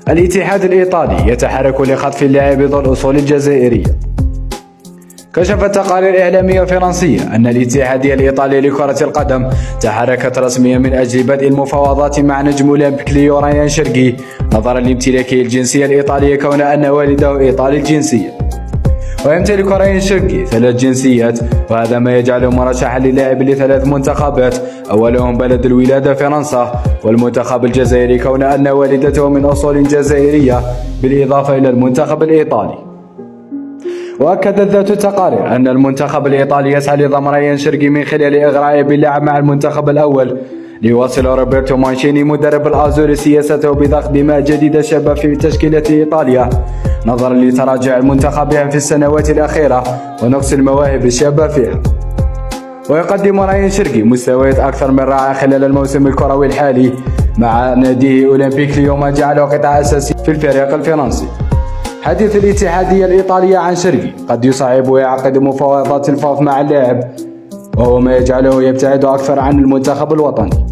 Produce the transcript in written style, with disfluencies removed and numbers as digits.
الاتحاد الإيطالي يتحرك لخطف اللاعب ذو الأصول الجزائرية. كشفت تقارير إعلامية فرنسية أن الاتحادية الإيطالي لكرة القدم تحركت رسميا من أجل بدء المفاوضات مع نجم أولمبيك ليو ريان شرقي نظرا لامتلاكه الجنسية الإيطالية كون أن والده إيطالي الجنسية. ويمتلك ريان شرقي 3 جنسيات، وهذا ما يجعله مرشحا للاعب ل3 منتخبات، أولهم بلد الولادة فرنسا، والمنتخب الجزائري كون أن والدته من أصول جزائرية، بالإضافة إلى المنتخب الإيطالي. وأكدت ذات التقارير أن المنتخب الإيطالي يسعى لضم ريان شرقي من خلال إغرائه باللعب مع المنتخب الأول، ليواصل روبرتو مانشيني مدرب الأزوري سياسته بضخ دماء جديدة شابة في تشكيلة إيطاليا نظرا لتراجع المنتخب في السنوات الأخيرة ونقص المواهب الشابة فيها. ويقدم ريان شرقي مستويات أكثر من رائعة خلال الموسم الكروي الحالي مع ناديه أولمبيك ليو، ما جعله قطع أساسي في الفريق الفرنسي. حديث الاتحادية الإيطالية عن شرقي قد يصعب ويعقد مفاوضات الفاوض مع اللاعب، وهو ما يجعله يبتعد أكثر عن المنتخب الوطني.